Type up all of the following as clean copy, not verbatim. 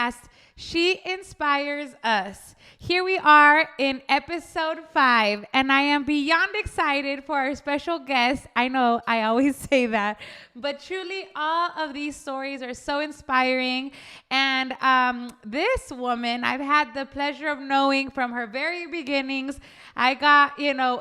podcast, She Inspires Us. Here we are in episode 5, and I am beyond excited for our special guest. I know I always say that, but truly all of these stories are so inspiring. And this woman, I've had the pleasure of knowing from her very beginnings. I got,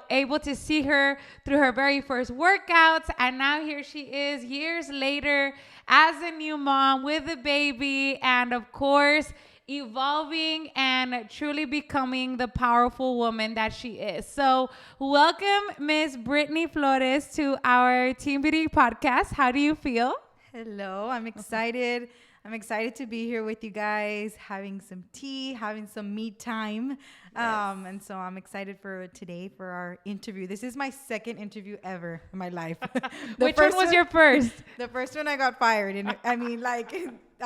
able to see her through her very first workouts, and now here she is years later as a new mom with a baby, and of course, evolving and truly becoming the powerful woman that she is. So welcome, Miss Brittany Flores, to our Team Beauty podcast. How do you feel? Hello, I'm excited. I'm excited to be here with you guys, having some tea, having some me time. Yes. And so I'm excited for today for our interview. This is my second interview ever in my life. Which one was your first? The first one I got fired. And I mean, I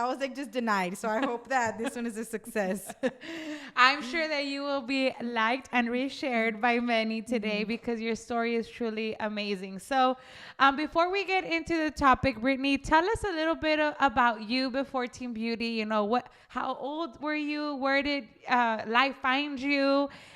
was just denied. So I hope that this one is a success. I'm sure that you will be liked and reshared by many today because your story is truly amazing. So before we get into the topic, Brittany, tell us a little bit about you before Team Beauty. How old were you? Where did life find you?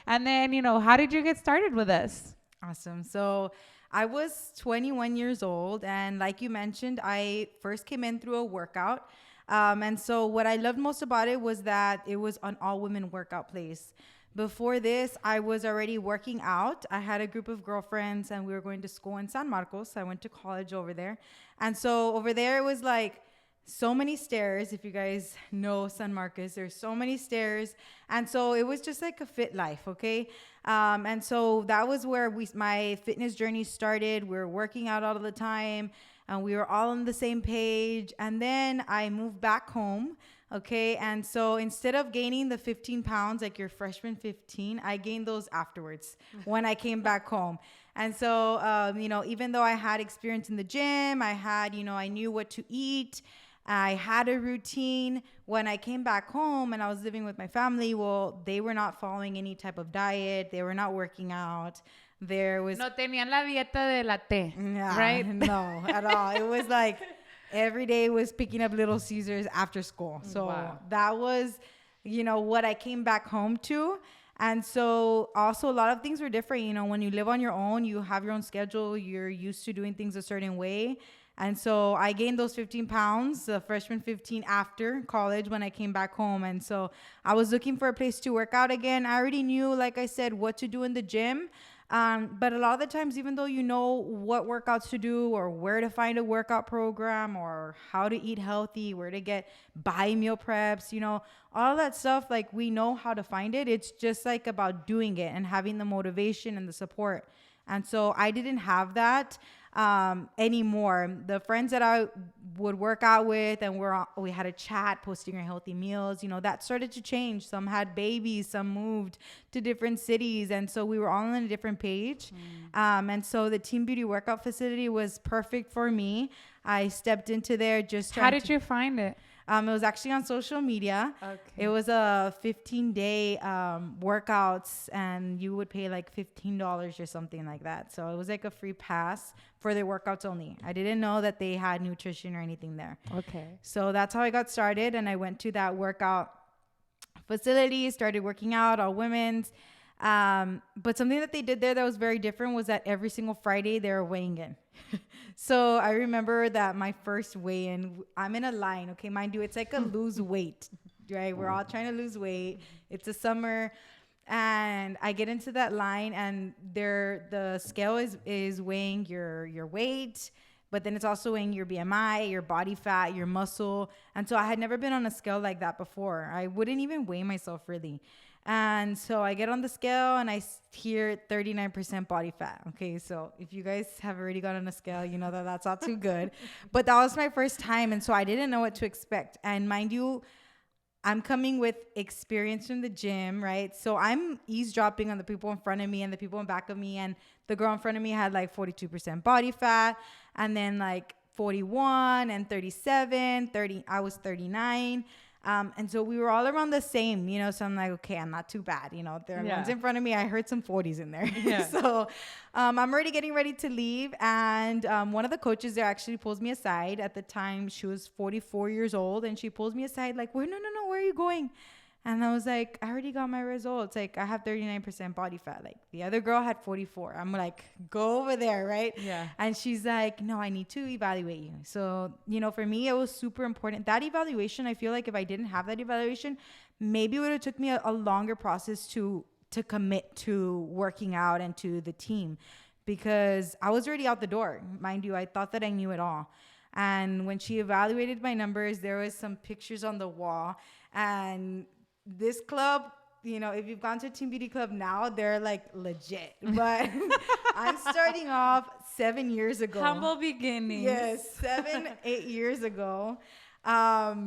And then, how did you get started with us? Awesome. So I was 21 years old. And like you mentioned, I first came in through a workout. And so what I loved most about it was that it was an all-women workout place. Before this, I was already working out. I had a group of girlfriends, and we were going to school in San Marcos. I went to college over there. And so over there, it was like so many stairs. If you guys know San Marcos, there's so many stairs. And so it was just like a fit life, okay? And so that was where my fitness journey started. We were working out all the time. And we were all on the same page. And then I moved back home. Okay. And so instead of gaining the 15 pounds, like your freshman 15, I gained those afterwards when I came back home. And so, even though I had experience in the gym, I knew what to eat. I had a routine. When I came back home and I was living with my family, well, they were not following any type of diet. They were not working out. There was no tenían la dieta de la té, right? No, at all. It was like every day was picking up Little Caesars after school. So That was, what I came back home to. And so also a lot of things were different. When you live on your own, you have your own schedule. You're used to doing things a certain way. And so I gained those 15 pounds, the freshman 15 after college when I came back home. And so I was looking for a place to work out again. I already knew, like I said, what to do in the gym. But a lot of the times, even though you know what workouts to do or where to find a workout program or how to eat healthy, where to buy meal preps, all that stuff, like we know how to find it. It's just like about doing it and having the motivation and the support. And so I didn't have that anymore. The friends that I would work out with and we had a chat posting our healthy meals, that started to change. Some had babies, some moved to different cities. And so we were all on a different page. And so the Team Beauty workout facility was perfect for me. I stepped into there How did you find it? It was actually on social media. Okay. It was a 15-day workouts, and you would pay like $15 or something like that. So it was like a free pass for the workouts only. I didn't know that they had nutrition or anything there. Okay. So that's how I got started, and I went to that workout facility, started working out, all women's. But something that they did there that was very different was that every single Friday they were weighing in. So I remember that my first weigh-in, I'm in a line. Okay, mind you, it's like a lose weight, right? We're all trying to lose weight. It's a summer. And I get into that line, and the scale is weighing your weight, but then it's also weighing your BMI, your body fat, your muscle. And so I had never been on a scale like that before. I wouldn't even weigh myself really. And so I get on the scale and I hear 39% body fat. Okay, so if you guys have already got on a scale, you know that that's not too good. But that was my first time, and so I didn't know what to expect. And mind you, I'm coming with experience from the gym, right? So I'm eavesdropping on the people in front of me and the people in back of me. And the girl in front of me had like 42% body fat, and then like 41 and 37, 30. I was 39. And so we were all around the same, so I'm like, okay, I'm not too bad. There are ones in front of me. I heard some 40s in there. Yeah. So I'm already getting ready to leave. And one of the coaches there actually pulls me aside. At the time, she was 44 years old. And she pulls me aside like, no, where are you going? And I was like, I already got my results. Like, I have 39% body fat. Like, the other girl had 44. I'm like, go over there, right? Yeah. And she's like, no, I need to evaluate you. So, for me, it was super important. That evaluation, I feel like if I didn't have that evaluation, maybe it would have took me a longer process to commit to working out and to the team. Because I was already out the door. Mind you, I thought that I knew it all. And when she evaluated my numbers, there was some pictures on the wall. And this club, if you've gone to a Team Beauty Club now, they're like legit. But I'm starting off 7 years ago. Humble beginnings. Yes, 8 years ago. Yeah.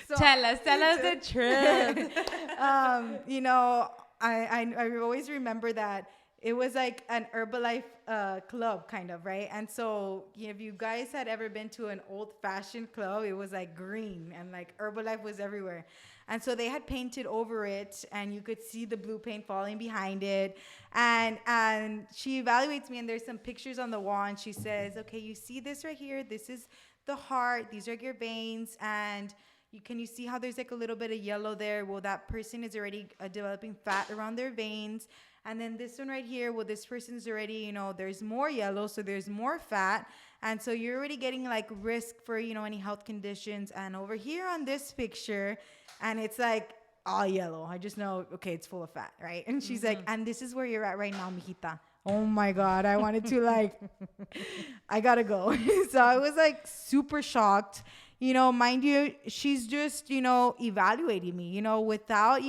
So, tell us the truth. I always remember that it was like an Herbalife club kind of, right? And so if you guys had ever been to an old-fashioned club, it was like green and like Herbalife was everywhere. And so they had painted over it and you could see the blue paint falling behind it. And she evaluates me and there's some pictures on the wall and she says, okay, you see this right here? This is the heart. These are your veins. And can you see how there's like a little bit of yellow there? Well, that person is already developing fat around their veins. And then this one right here, well, this person's already, there's more yellow, so there's more fat. And so you're already getting like risk for, any health conditions. And over here on this picture, and it's like all yellow. I just know, okay, it's full of fat, right? And she's like, and this is where you're at right now, mijita. Oh my God, I wanted to I gotta go. So I was like super shocked. Mind you, she's just, evaluating me, without,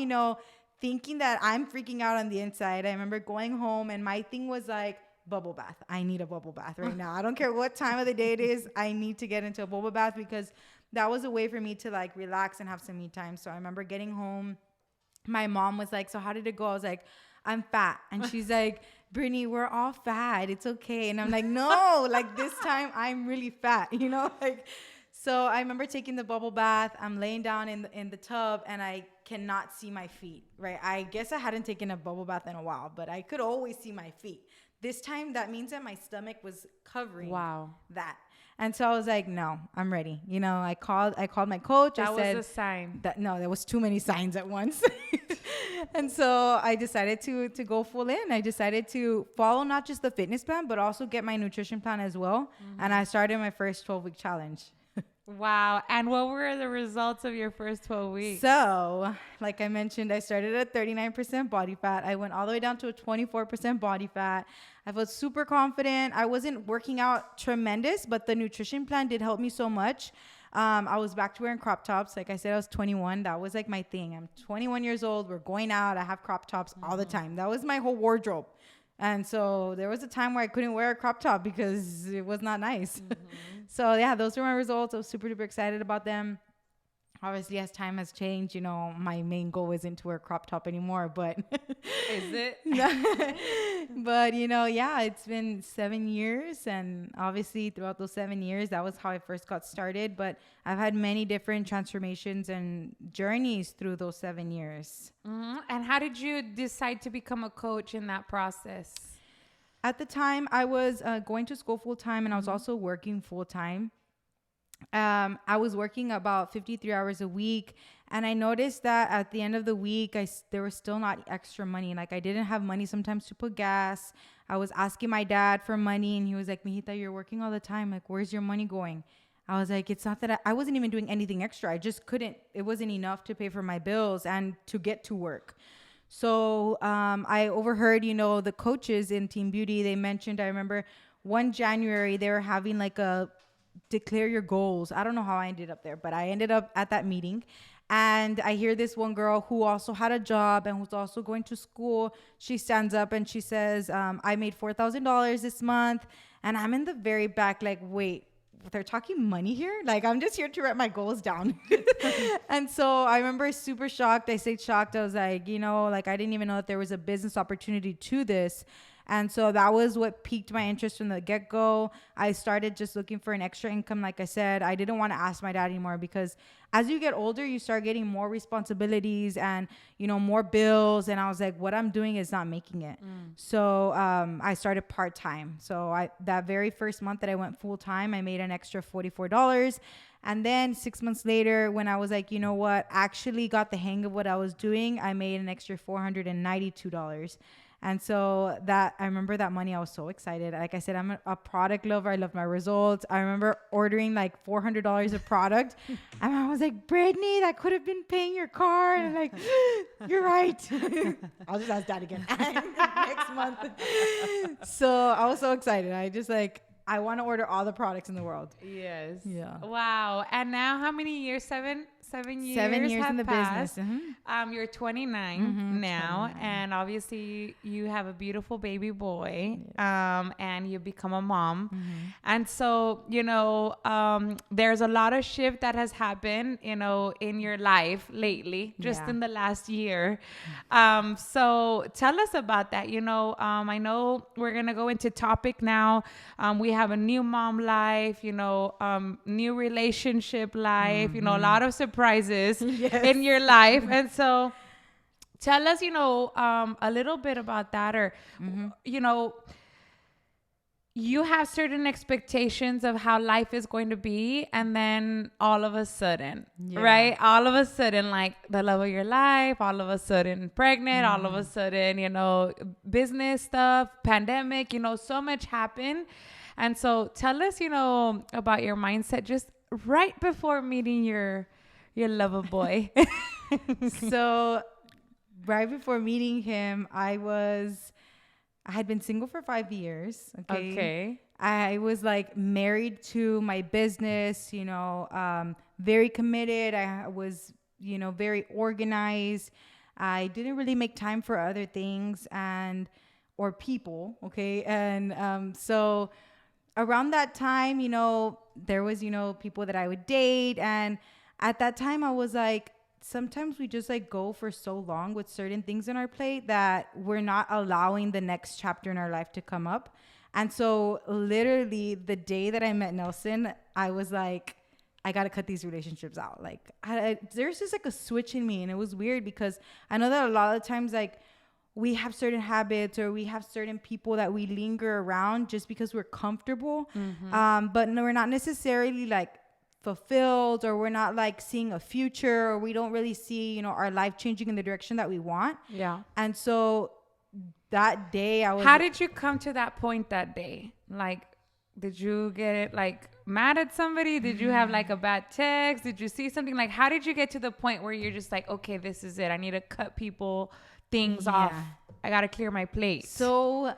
thinking that I'm freaking out on the inside. I remember going home and my thing was like, bubble bath. I need a bubble bath right now. I don't care what time of the day it is. I need to get into a bubble bath because that was a way for me to like relax and have some me time. So I remember getting home. My mom was like, so how did it go? I was like, I'm fat. And she's like, Brittany, we're all fat. It's okay. And I'm like, no, like this time I'm really fat, So I remember taking the bubble bath. I'm laying down in the tub and I cannot see my feet, right? I guess I hadn't taken a bubble bath in a while, but I could always see my feet. This time, that means that my stomach was covering that. And so I was like, no, I'm ready. I called my coach. That I said, was a sign. There was too many signs at once. And so I decided to go full in. I decided to follow not just the fitness plan, but also get my nutrition plan as well. Mm-hmm. And I started my first 12-week challenge. Wow. And what were the results of your first 12 weeks? So, like I mentioned, I started at 39% body fat. I went all the way down to a 24% body fat. I felt super confident. I wasn't working out tremendous, but the nutrition plan did help me so much. I was back to wearing crop tops. Like I said, I was 21. That was like my thing. I'm 21 years old. We're going out. I have crop tops all the time. That was my whole wardrobe. And so there was a time where I couldn't wear a crop top because it was not nice. So yeah, those were my results. I was super duper excited about them. Obviously, as time has changed, my main goal isn't to wear a crop top anymore, but is it? But yeah, it's been 7 years, and obviously throughout those 7 years, that was how I first got started. But I've had many different transformations and journeys through those 7 years. Mm-hmm. And how did you decide to become a coach in that process? At the time, I was going to school full time, and I was also working full time. I was working about 53 hours a week, and I noticed that at the end of the week, there was still not extra money. Like I didn't have money sometimes to put gas. I was asking my dad for money, and he was like, "Mijita, you're working all the time. Like, where's your money going?" I was like, "It's not that I wasn't even doing anything extra. I just couldn't. It wasn't enough to pay for my bills and to get to work." So I overheard, the coaches in Team Beauty. They mentioned, I remember one January they were having like a declare your goals. I don't know how I ended up there, but I ended up at that meeting. And I hear this one girl who also had a job and who's also going to school. She stands up and she says, I made $4,000 this month. And I'm in the very back like, wait, they're talking money here? Like, I'm just here to write my goals down. And so I remember super shocked. I stayed shocked. I was like, I didn't even know that there was a business opportunity to this. And so that was what piqued my interest from the get-go. I started just looking for an extra income. Like I said, I didn't want to ask my dad anymore because as you get older, you start getting more responsibilities and, more bills. And I was like, what I'm doing is not making it. So I started part-time. So that very first month that I went full-time, I made an extra $44. And then 6 months later, when I was like, you know what, actually got the hang of what I was doing, I made an extra $492. And so I remember that money, I was so excited. Like I said, I'm a product lover. I love my results. I remember ordering like $400 of product. And I was like, Brittany, that could have been paying your car. And I'm like, you're right. I'll just ask Dad again next month. So I was so excited. I want to order all the products in the world. Yes. Yeah. Wow. And now how many years? 7 years. 7 years have in the passed. business. You're 29 now, 29. And obviously you have a beautiful baby boy. Yes. And you become a mom. And so, there's a lot of shift that has happened, in your life lately, just in the last year. So tell us about that. I know we're going to go into topic now. We have a new mom life, new relationship life, a lot of surprises in your life. And so tell us, a little bit about that, or, you have certain expectations of how life is going to be. And then all of a sudden, right? All of a sudden, like the love of your life, all of a sudden pregnant, all of a sudden, business stuff, pandemic, so much happened. And so tell us, about your mindset just right before meeting your lover boy. So right before meeting him, I had been single for 5 years. Okay. I was like married to my business, very committed. I was, very organized. I didn't really make time for other things or people. Okay. And so around that time, there was, people that I would date. And at that time I was like, sometimes we just like go for so long with certain things on our plate that we're not allowing the next chapter in our life to come up. And so literally the day that I met Nelson, I was like, I got to cut these relationships out. Like there's just like a switch in me. And it was weird because I know that a lot of times like we have certain habits or we have certain people that we linger around just because we're comfortable. But no, we're not necessarily like fulfilled, or we're not like seeing a future, or we don't really see, our life changing in the direction that we want. Yeah. And so that day How did you come to that point that day? Like, did you get like mad at somebody? Did you have like a bad text? Did you see something? Like, how did you get to the point where you're just like, okay, this is it. I need to cut things off. I got to clear my plate. So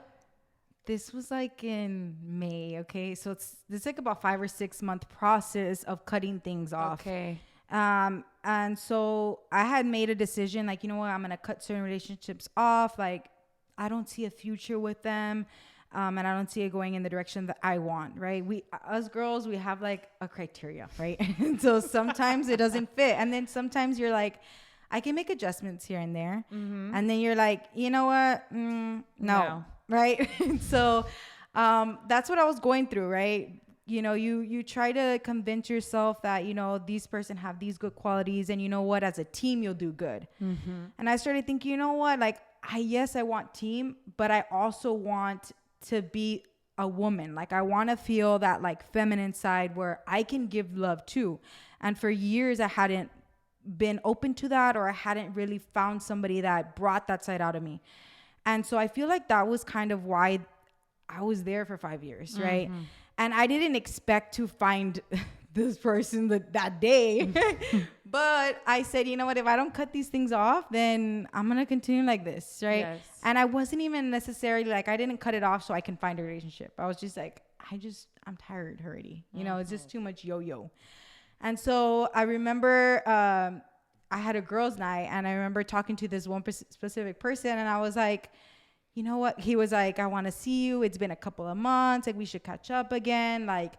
this was like in May. Okay. So it's like about 5 or 6 month process of cutting things off. Okay. And so I had made a decision, like, you know what, I'm going to cut certain relationships off. Like, I don't see a future with them. And I don't see it going in the direction that I want, right? Us girls, we have like a criteria, right? And so sometimes it doesn't fit. And then sometimes you're like, I can make adjustments here and there. And then you're like, you know what? No. Right? So that's what I was going through, right? You try to convince yourself that, these person have these good qualities, and you know what, as a team, you'll do good. And I started thinking, you know what, like, I want team, but I also want to be a woman. Like, I want to feel that like feminine side where I can give love too. And for years I hadn't been open to that, or I hadn't really found somebody that brought that side out of me. And so I feel like that was kind of why I was there for 5 years, right? And I didn't expect to find this person that day. But I said, you know what, if I don't cut these things off, then I'm going to continue like this, right? Yes. And I wasn't even necessarily like, I didn't cut it off so I can find a relationship. I was just like, I'm tired already. It's just too much yo-yo. And so I remember I had a girls' night, and I remember talking to this one specific person, and I was like, you know what? He was like, I want to see you. It's been a couple of months. Like, we should catch up again. Like,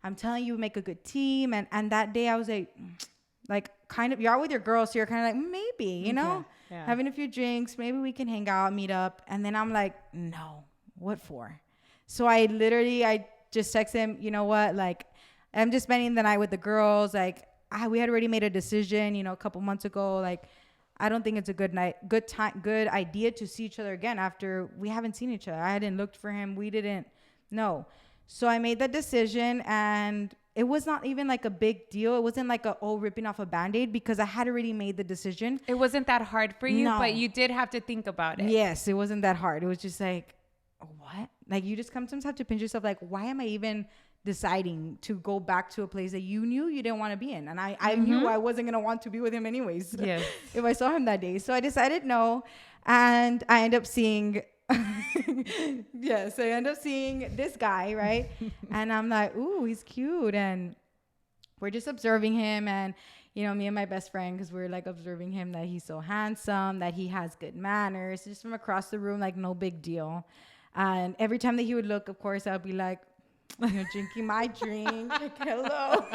I'm telling you, make a good team. And that day I was like, kind of, you're out with your girls, so you're kind of like, maybe, having a few drinks, maybe we can hang out, meet up. And then I'm like, no, what for? So I just texted him, you know what? Like, I'm just spending the night with the girls. Like, we had already made a decision, a couple months ago. Like, I don't think it's a good idea to see each other again after we haven't seen each other. I hadn't looked for him. We didn't know. So I made that decision, and it was not even like a big deal. It wasn't like ripping off a Band-Aid, because I had already made the decision. It wasn't that hard for you, No. but you did have to think about it. Yes, it wasn't that hard. It was just like, what? Like, you just sometimes have to pinch yourself. Like, why am I even deciding to go back to a place that you knew you didn't want to be in? And I knew I wasn't going to want to be with him anyways. Yes. If I saw him that day. So I decided no. And I ended up seeing, yes, I ended up seeing this guy, right? And I'm like, ooh, he's cute. And we're just observing him. And, me and my best friend, because we're like observing him, that he's so handsome, that he has good manners, just from across the room, like no big deal. And every time that he would look, of course, I'd be like, drinking my drink, like, hello.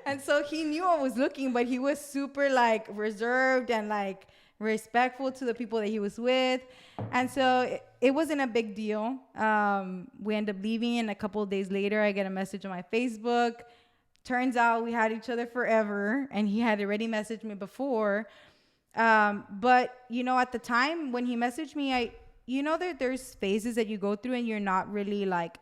And so he knew I was looking, but he was super like reserved and like respectful to the people that he was with. And so it wasn't a big deal. We ended up leaving, and a couple of days later, I get a message on my Facebook. Turns out we had each other forever, and he had already messaged me before. But, at the time when he messaged me, there's phases that you go through and you're not really like,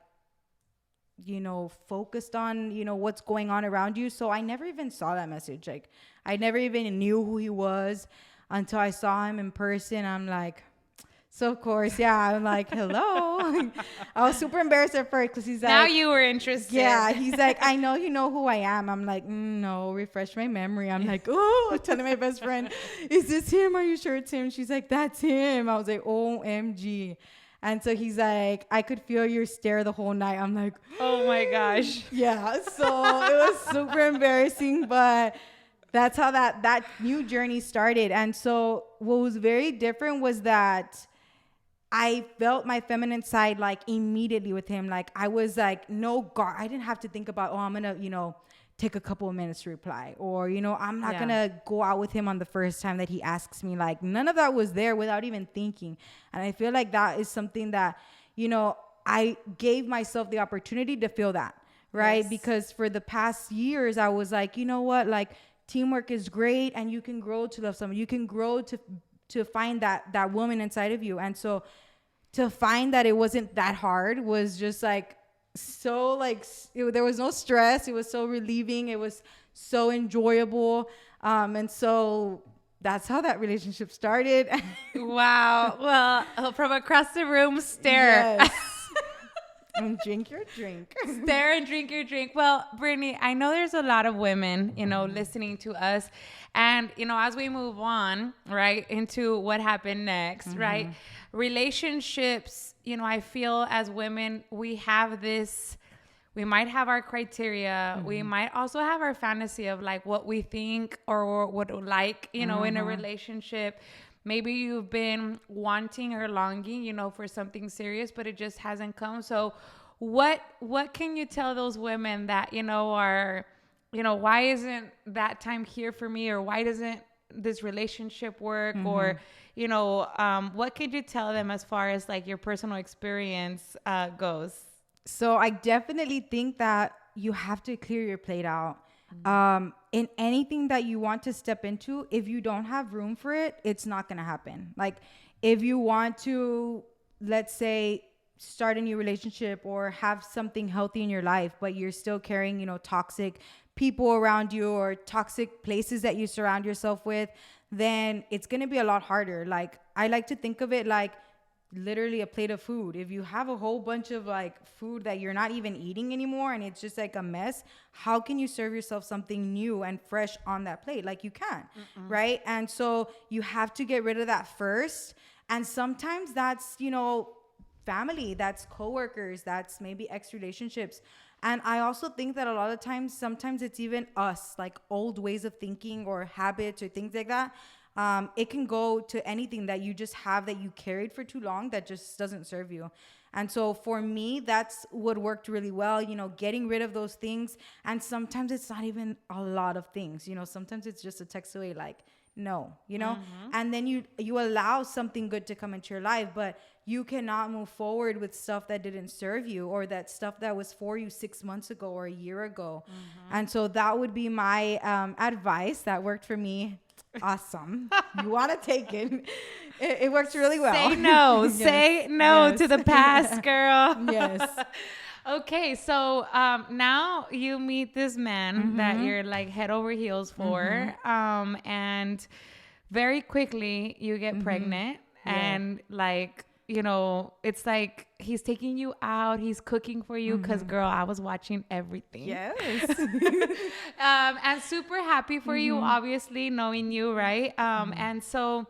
focused on, what's going on around you. So I never even saw that message. Like, I never even knew who he was until I saw him in person. I'm like, so of course, yeah, I'm like, hello. I was super embarrassed at first, because he's like, now you were interested. Yeah, he's like, I know you know who I am. I'm like, no, refresh my memory. I'm like, oh, telling my best friend, is this him? Are you sure it's him? She's like, that's him. I was like, OMG. And so he's like, I could feel your stare the whole night. I'm like, oh my gosh. Yeah. So it was super embarrassing, but that's how that new journey started. And so what was very different was that I felt my feminine side like immediately with him. Like, I was like, no guard. I didn't have to think about, I'm going to, take a couple of minutes to reply, or, I'm not going to go out with him on the first time that he asks me. Like, none of that was there without even thinking. And I feel like that is something that, I gave myself the opportunity to feel that, right? Yes. Because for the past years, I was like, you know what, like, teamwork is great, and you can grow to love someone. You can grow to find that woman inside of you. And so to find that it wasn't that hard was just like, so like, there was no stress. It was so relieving. It was so enjoyable. And so that's how that relationship started. Wow. Well, from across the room, stare. Yes. And drink your drink. Stare and drink your drink. Well, Brittany, I know there's a lot of women, listening to us. And, as we move on, right, into what happened next, right? Relationships, I feel as women, we might have our criteria. We might also have our fantasy of like what we think or what we like, in a relationship. Maybe you've been wanting or longing, for something serious, but it just hasn't come. So what can you tell those women that, are, why isn't that time here for me? Or why doesn't this relationship work? Or, what could you tell them as far as like your personal experience goes? So I definitely think that you have to clear your plate out. In anything that you want to step into, if you don't have room for it, it's not going to happen. Like, if you want to, let's say, start a new relationship or have something healthy in your life, but you're still carrying, toxic people around you or toxic places that you surround yourself with, then it's going to be a lot harder. Like, I like to think of it like literally a plate of food. If you have a whole bunch of like food that you're not even eating anymore and it's just like a mess, how can you serve yourself something new and fresh on that plate? Like, you can't, right? And so you have to get rid of that first. And sometimes that's, family, that's coworkers, that's maybe ex relationships. And I also think that a lot of times, sometimes it's even us, like old ways of thinking or habits or things like that. It can go to anything that you just have that you carried for too long that just doesn't serve you. And so for me, that's what worked really well, getting rid of those things. And sometimes it's not even a lot of things, sometimes it's just a text away like, no, and then you allow something good to come into your life, but you cannot move forward with stuff that didn't serve you, or that stuff that was for you 6 months ago or a year ago. And so that would be my advice that worked for me. Awesome. You want to take it. It works really well. Say no. Yes. Say no Yes. to the past, girl. Yes. Okay, so now you meet this man that you're like head over heels for, and very quickly you get pregnant, and like, it's like he's taking you out, he's cooking for you, because girl, I was watching everything. Yes. And super happy for you, obviously, knowing you, right? And so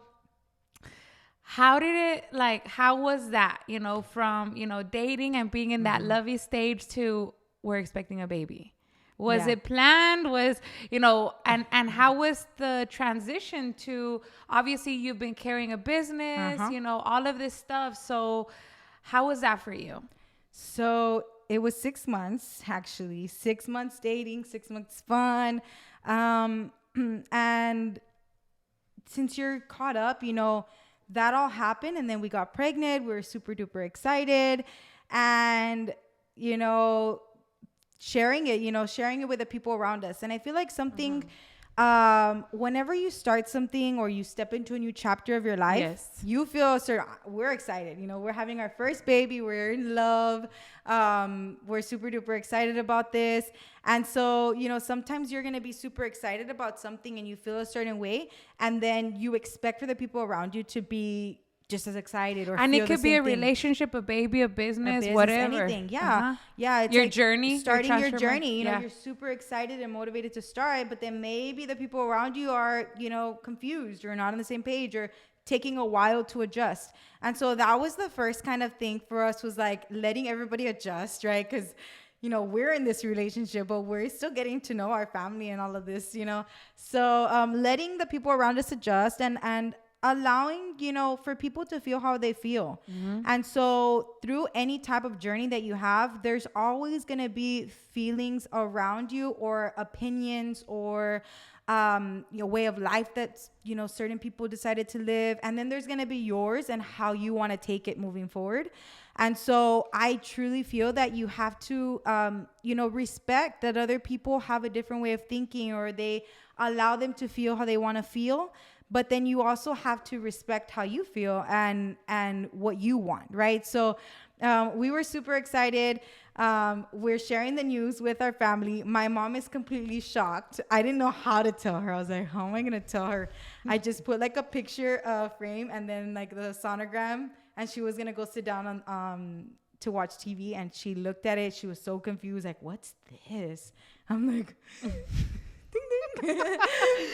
how was that, from, dating and being in that lovey stage to we're expecting a baby? Was it planned? And how was the transition to, obviously you've been carrying a business, all of this stuff. So how was that for you? So it was 6 months, actually. 6 months dating, 6 months fun. And since you're caught up, that all happened, and then we got pregnant. We were super duper excited, and sharing it with the people around us. And I feel like something, whenever you start something or you step into a new chapter of your life, you feel we're excited. We're having our first baby. We're in love. We're super duper excited about this. And so, sometimes you're going to be super excited about something and you feel a certain way. And then you expect for the people around you to be just as excited, and it could be a relationship, a baby, a business, whatever. Anything. Yeah. Yeah. It's your like journey, starting your journey, you're super excited and motivated to start, but then maybe the people around you are, confused or not on the same page or taking a while to adjust. And so that was the first kind of thing for us, was like letting everybody adjust, right? Because we're in this relationship, but we're still getting to know our family and all of this, So letting the people around us adjust and allowing, for people to feel how they feel. And so through any type of journey that you have, there's always going to be feelings around you or opinions or way of life that, certain people decided to live. And then there's going to be yours and how you want to take it moving forward. And so I truly feel that you have to, respect that other people have a different way of thinking, or they allow them to feel how they want to feel. But then you also have to respect how you feel and what you want, right? So we were super excited. We're sharing the news with our family. My mom is completely shocked. I didn't know how to tell her. I was like, how am I going to tell her? I just put like a picture frame and then like the sonogram, and she was going to go sit down on to watch TV, and she looked at it. She was so confused, like, what's this? I'm like... Ding, ding.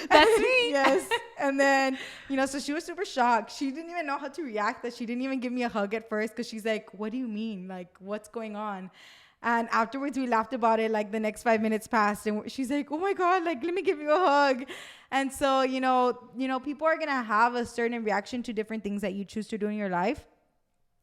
That's me. Yes. And then, so she was super shocked. She didn't even know how to react. That she didn't even give me a hug at first, because she's like, what do you mean? Like, what's going on? And afterwards we laughed about it. Like the next 5 minutes passed and she's like, oh my God, like, let me give you a hug. And so, people are going to have a certain reaction to different things that you choose to do in your life.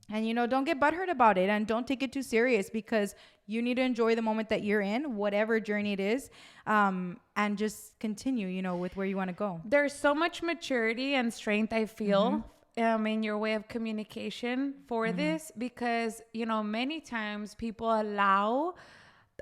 And, don't get butthurt about it, and don't take it too serious, because you need to enjoy the moment that you're in, whatever journey it is, and just continue, with where you want to go. There's so much maturity and strength, I feel, in your way of communication for this, because, many times people allow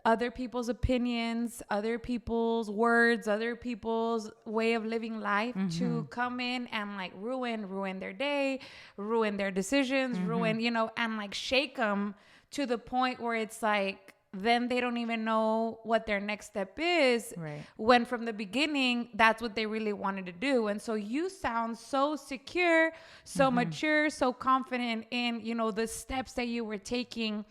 other people's opinions, other people's words, other people's way of living life to come in and like ruin their day, ruin their decisions, ruin, and like shake them to the point where it's like, then they don't even know what their next step is, right, when from the beginning, that's what they really wanted to do. And so you sound so secure, so mature, so confident in, the steps that you were taking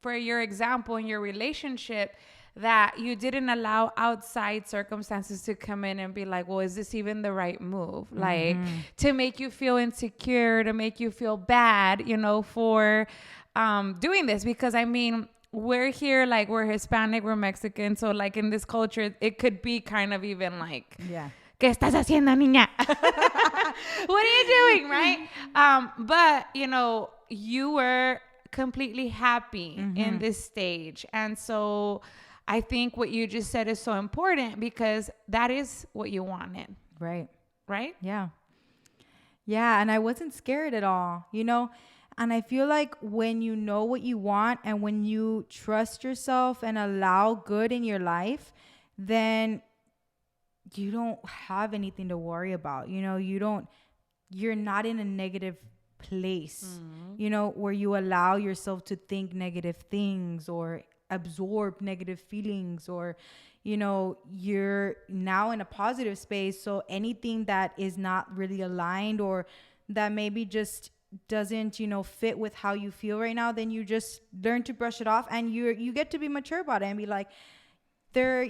for your example in your relationship, that you didn't allow outside circumstances to come in and be like, well, is this even the right move? Like, to make you feel insecure, to make you feel bad, for doing this. Because I mean, we're here, like, we're Hispanic, we're Mexican. So like in this culture, it could be kind of even like, yeah, ¿qué estás haciendo, niña? What are you doing? Right? But, you were completely happy in this stage. And so I think what you just said is so important because that is what you wanted. Right. Right? Yeah. Yeah. And I wasn't scared at all, you know? And I feel like when you know what you want and when you trust yourself and allow good in your life, then you don't have anything to worry about. You know, you're not in a negative place, you know, where you allow yourself to think negative things or absorb negative feelings, or, you know, you're now in a positive space. So anything that is not really aligned or that maybe just doesn't, you know, fit with how you feel right now, then you just learn to brush it off, and you get to be mature about it and be like, they're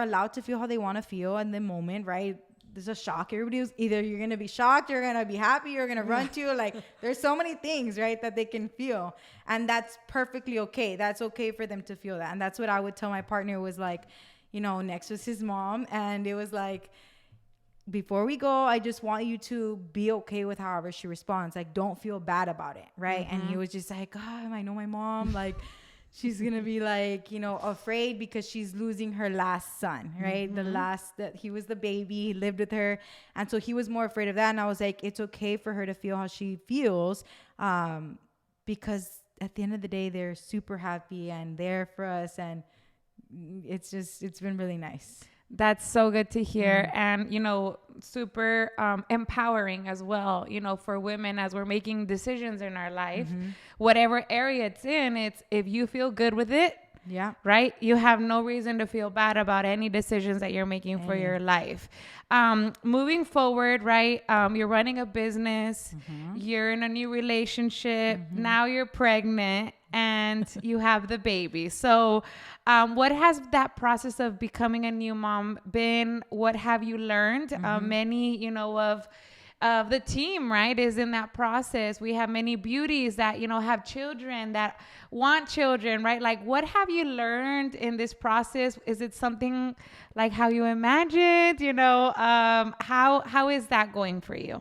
allowed to feel how they want to feel in the moment, right? There's a shock. Everybody's either you're gonna be shocked, you're gonna be happy, you're gonna run to. Like, there's so many things, right, that they can feel, and that's perfectly okay. That's okay for them to feel that, and that's what I would tell my partner. Was like, you know, next was his mom, and it was like, before we go, I just want you to be okay with however she responds. Like, don't feel bad about it, right? And he was just like, God, I know my mom, like. She's going to be like, you know, afraid because she's losing her last son, right? The last that he was the baby, he lived with her. And so he was more afraid of that. And I was like, it's okay for her to feel how she feels, because at the end of the day, they're super happy and there for us. And it's been really nice. That's so good to hear. And, you know, super empowering as well, you know, for women as we're making decisions in our life, whatever area it's in, it's if you feel good with it. Yeah. Right. You have no reason to feel bad about any decisions that you're making for your life. Moving forward, right. You're running a business. You're in a new relationship. Now you're pregnant and you have the baby. So what has that process of becoming a new mom been? What have you learned? Many, you know, of the team, right, is in that process. We have many beauties that, you know, have children, that want children, right? Like, what have you learned in this process? Is it something like how you imagined, you know? How is that going for you?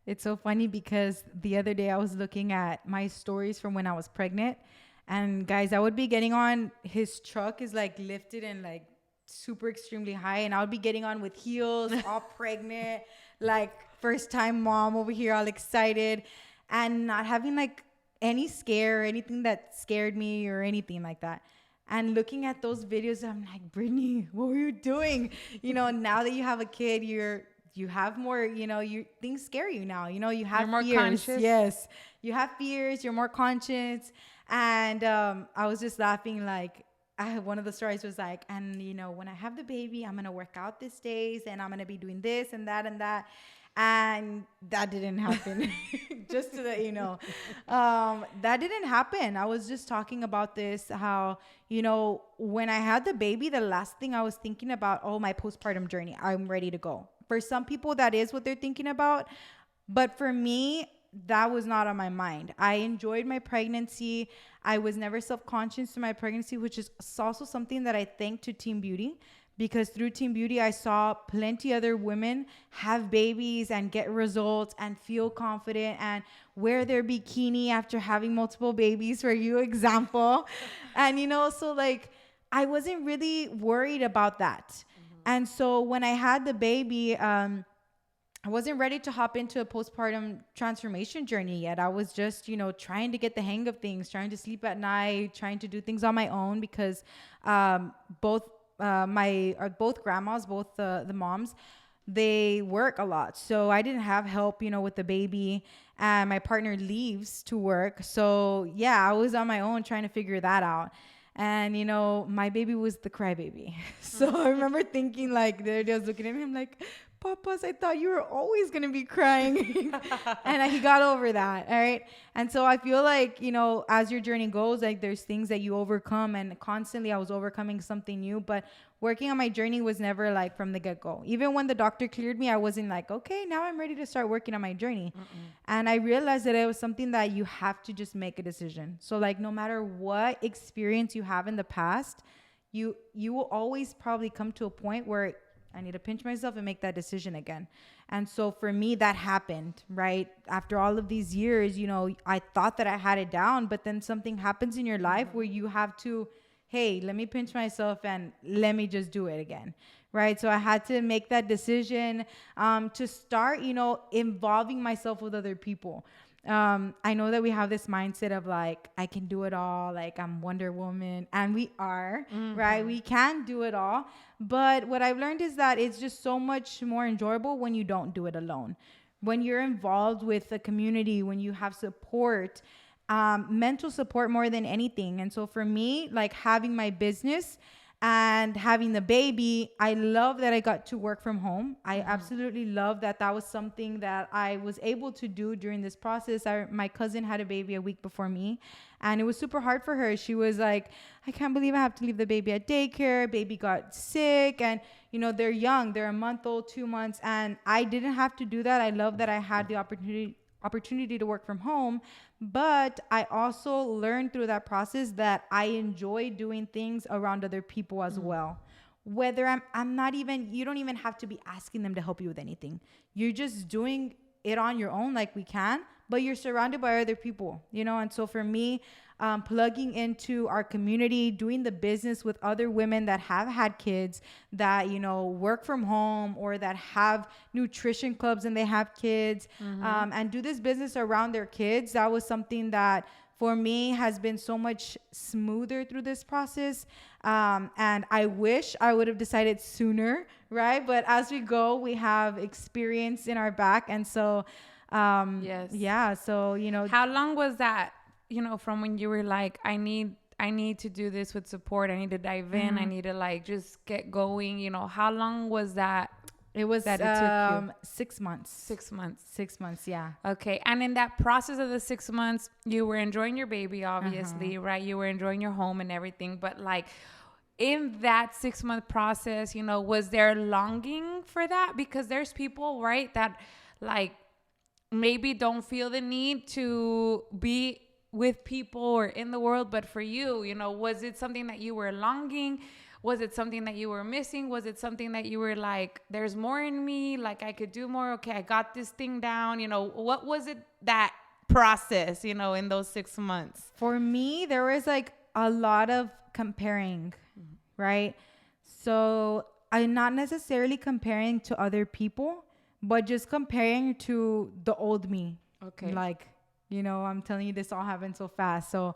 It's so funny because the other day I was looking at my stories from when I was pregnant, and guys, I would be getting on, his truck is like lifted and like super extremely high, and I would be getting on with heels, all pregnant, like first time mom over here, all excited, and not having like any scare or anything that scared me or anything like that. And looking at those videos, I'm like, Brittany, what were you doing? You know, now that you have a kid, you have more, you know, things scare you now. You know, you have more fears. conscious. Yes, you have fears. You're more conscious. And I was just laughing. Like, one of the stories was like, and you know, when I have the baby, I'm gonna work out these days, and I'm gonna be doing this and that and that. And that didn't happen. Just to let you know, that didn't happen. I was just talking about this, how, you know, when I had the baby, the last thing I was thinking about, oh, my postpartum journey, I'm ready to go. For some people, that is what they're thinking about. But for me, that was not on my mind. I enjoyed my pregnancy. I was never self-conscious to my pregnancy, which is also something that I thank to Team Beauty. Because through Team Beauty, I saw plenty other women have babies and get results and feel confident and wear their bikini after having multiple babies, for you example. And, you know, so like, I wasn't really worried about that. And so when I had the baby, I wasn't ready to hop into a postpartum transformation journey yet. I was just, you know, trying to get the hang of things, trying to sleep at night, trying to do things on my own, because both grandmas, both the moms, they work a lot. So I didn't have help, you know, with the baby, and my partner leaves to work. So yeah, I was on my own trying to figure that out. And, you know, my baby was the crybaby. So I remember thinking, like, the other day I was looking at him like, Papas, I thought you were always going to be crying. And he got over that. All right. And so I feel like, you know, as your journey goes, like, there's things that you overcome, and constantly I was overcoming something new. But working on my journey was never like from the get-go. Even when the doctor cleared me, I wasn't like, okay, now I'm ready to start working on my journey. And I realized that it was something that you have to just make a decision. So like, no matter what experience you have in the past, you will always probably come to a point where I need to pinch myself and make that decision again. And so for me, that happened, right? After all of these years, I thought that I had it down, but then something happens in your life where you have to, hey, let me pinch myself and let me just do it again. Right. So I had to make that decision to start, involving myself with other people. I know that we have this mindset of like, I can do it all. Like I'm Wonder Woman, and we are, right? We can do it all. But what I've learned is that it's just so much more enjoyable when you don't do it alone. When you're involved with a community, when you have support, mental support more than anything. And so for me, like having my business and having the baby, I love that I got to work from home. I absolutely love that that was something that I was able to do during this process. My cousin had a baby a week before me, and it was super hard for her. She was like, I can't believe I have to leave the baby at daycare. Baby got sick, and they're young. They're a month old, 2 months, and I didn't have to do that. I love that I had the opportunity to work from home, but I also learned through that process that I enjoy doing things around other people as well. Whether I'm not even, you don't even have to be asking them to help you with anything. You're just doing it on your own, like we can, but you're surrounded by other people, and so for me, plugging into our community, doing the business with other women that have had kids, that work from home, or that have nutrition clubs and they have kids, and do this business around their kids. That was something that for me has been so much smoother through this process, and I wish I would have decided sooner, right? But as we go, we have experience in our back, and so yes, yeah. So how long was that? From when you were like, I need to do this with support. I need to dive in. I need to like just get going. How long was that? It was that it took you? 6 months. 6 months. 6 months, yeah. Okay. And in that process of the 6 months, you were enjoying your baby, obviously, right? You were enjoying your home and everything. But like in that 6-month process, was there longing for that? Because there's people, right, that like maybe don't feel the need to be with people or in the world, but for you, was it something that you were longing? Was it something that you were missing? Was it something that you were like, there's more in me, like I could do more? Okay, I got this thing down. What was it, that process, in those 6 months? For me, there was like a lot of comparing, right? So I'm not necessarily comparing to other people, but just comparing to the old me. Okay. Like, I'm telling you, this all happened so fast. So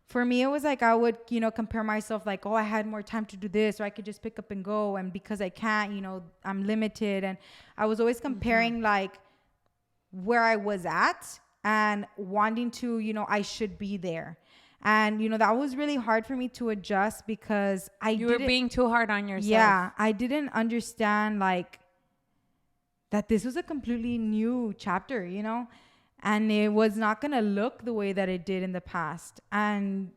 for me, it was like I would, compare myself like, oh, I had more time to do this, or I could just pick up and go. And because I can't, I'm limited. And I was always comparing like where I was at and wanting to, I should be there. And, that was really hard for me to adjust because you were being too hard on yourself. Yeah. I didn't understand like that this was a completely new chapter, and it was not going to look the way that it did in the past. And,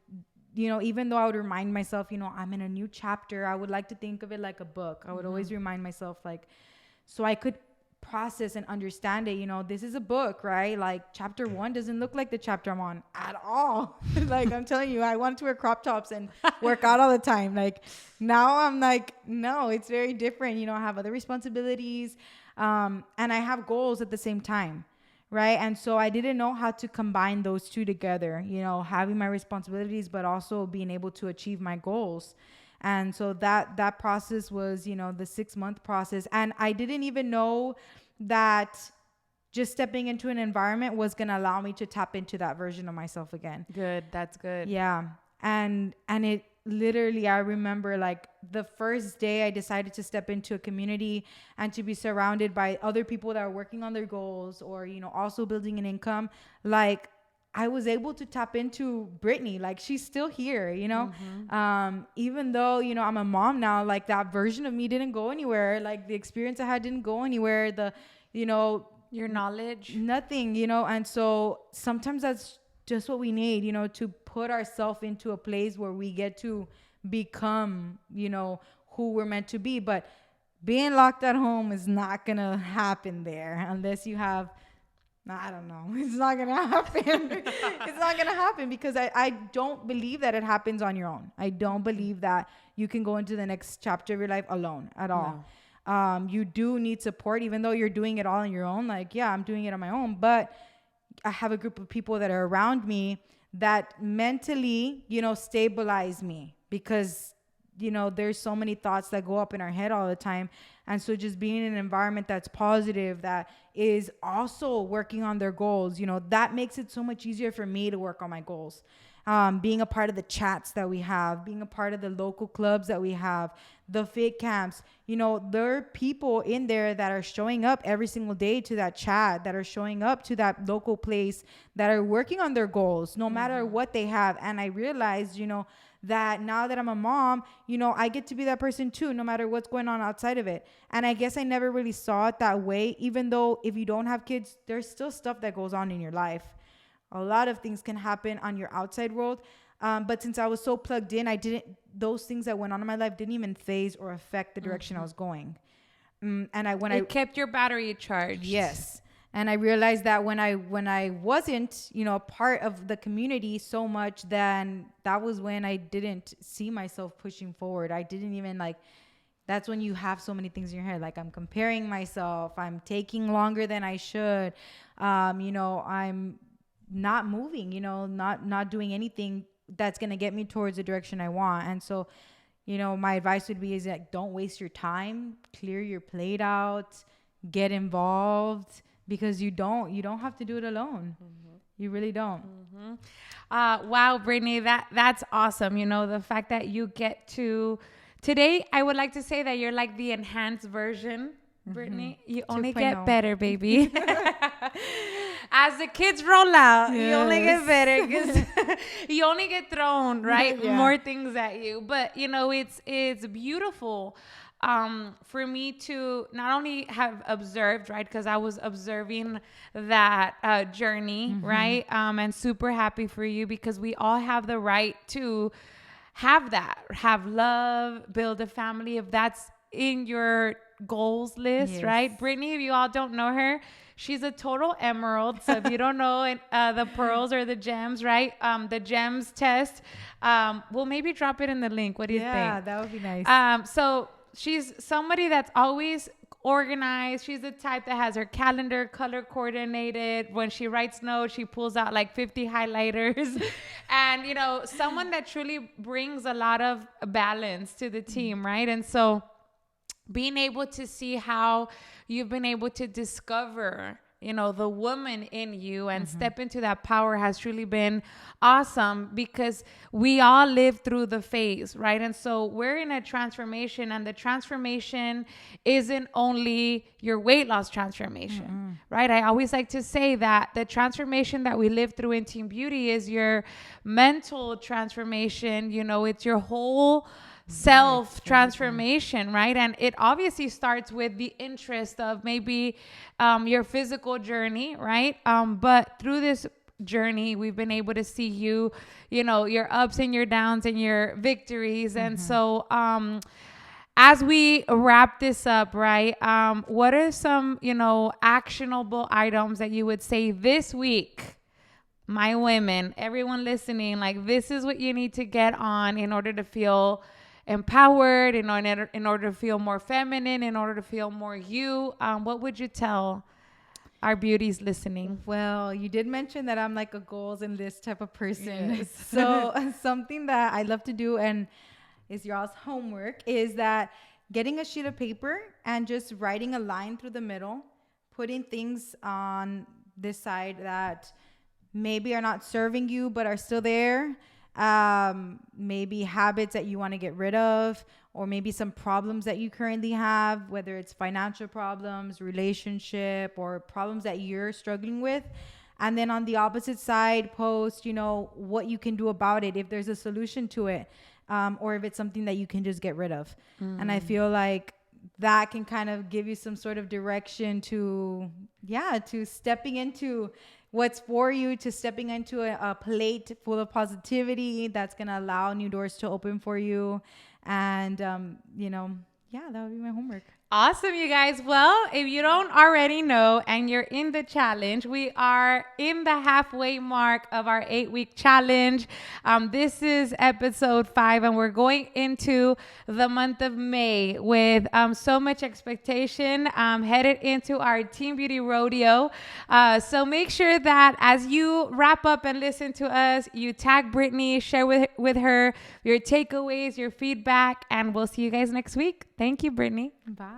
even though I would remind myself, I'm in a new chapter, I would like to think of it like a book. I would always remind myself like, so I could process and understand it. This is a book, right? Like chapter 1 doesn't look like the chapter I'm on at all. Like I'm telling you, I wanted to wear crop tops and work out all the time. Like now I'm like, no, it's very different. I have other responsibilities, and I have goals at the same time. Right. And so I didn't know how to combine those two together, having my responsibilities, but also being able to achieve my goals. And so that process was, the 6-month process. And I didn't even know that just stepping into an environment was going to allow me to tap into that version of myself again. Good. That's good. Yeah. And it literally, I remember like the first day I decided to step into a community and to be surrounded by other people that are working on their goals or, also building an income. Like I was able to tap into Brittany. Like she's still here, even though, I'm a mom now, like that version of me didn't go anywhere. Like the experience I had didn't go anywhere. Your knowledge, nothing, and so sometimes that's just what we need, to put ourselves into a place where we get to become, who we're meant to be. But being locked at home is not going to happen there unless you have, I don't know. It's not going to happen. It's not going to happen because I don't believe that it happens on your own. I don't believe that you can go into the next chapter of your life alone at all. You do need support, even though you're doing it all on your own. Like, yeah, I'm doing it on my own, but I have a group of people that are around me that mentally, stabilize me, because, there's so many thoughts that go up in our head all the time. And so just being in an environment that's positive, that is also working on their goals, that makes it so much easier for me to work on my goals. Being a part of the chats that we have, being a part of the local clubs that we have, the fit camps, there are people in there that are showing up every single day to that chat, that are showing up to that local place, that are working on their goals, no matter what they have. And I realized, that now that I'm a mom, I get to be that person too, no matter what's going on outside of it. And I guess I never really saw it that way, even though if you don't have kids, there's still stuff that goes on in your life. A lot of things can happen on your outside world. But since I was so plugged in, those things that went on in my life didn't even phase or affect the direction I was going. And it kept your battery charged. Yes. And I realized that when I wasn't, a part of the community so much, then that was when I didn't see myself pushing forward. I didn't even that's when you have so many things in your head. Like, I'm comparing myself. I'm taking longer than I should. I'm not moving, not doing anything that's going to get me towards the direction I want. And so, my advice would be is that don't waste your time, clear your plate out, get involved, because you don't have to do it alone. You really don't. Wow, Brittany, that's awesome. The fact that you get to today, I would like to say that you're like the enhanced version, Brittany. You only 2.0. get better, baby. As the kids roll out, you only get better, because you only get thrown, right? Yeah. More things at you. But, it's beautiful for me to not only have observed, right? Because I was observing that journey, right? And super happy for you, because we all have the right to have that, have love, build a family, if that's in your goals list, Yes. right? Brittany, if you all don't know her, she's a total emerald. So if you don't know the pearls or the gems, right? The gems test, we'll maybe drop it in the link. What do you think? Yeah, that would be nice. So she's somebody that's always organized. She's the type that has her calendar color coordinated. When she writes notes, she pulls out like 50 highlighters. And, someone that truly brings a lot of balance to the team, right? And so being able to see how you've been able to discover, the woman in you and step into that power has truly been awesome, because we all live through the phase, right? And so we're in a transformation, and the transformation isn't only your weight loss transformation, right? I always like to say that the transformation that we live through in Team Beauty is your mental transformation. It's your whole self transformation, right? And it obviously starts with the interest of maybe your physical journey, right? But through this journey, we've been able to see you, your ups and your downs and your victories. And so as we wrap this up, right, what are some, actionable items that you would say this week, my women, everyone listening, like, this is what you need to get on in order to feel empowered, in order to feel more feminine, in order to feel more you? What would you tell our beauties listening? Well, you did mention that I'm like a goals and list type of person. Yes. So something that I love to do, and is y'all's homework, is that getting a sheet of paper and just writing a line through the middle, putting things on this side that maybe are not serving you but are still there. Maybe habits that you want to get rid of, or maybe some problems that you currently have, whether it's financial problems, relationship, or problems that you're struggling with. And then on the opposite side, post, what you can do about it, if there's a solution to it, or if it's something that you can just get rid of. And I feel like that can kind of give you some sort of direction to stepping into what's for you, to stepping into a plate full of positivity that's going to allow new doors to open for you. And, that would be my homework. Awesome, you guys. Well, if you don't already know and you're in the challenge, we are in the halfway mark of our 8-week challenge. This is episode 5, and we're going into the month of May with so much expectation, headed into our Teen Beauty Rodeo. So make sure that as you wrap up and listen to us, you tag Brittany, share with her your takeaways, your feedback, and we'll see you guys next week. Thank you, Brittany. Bye.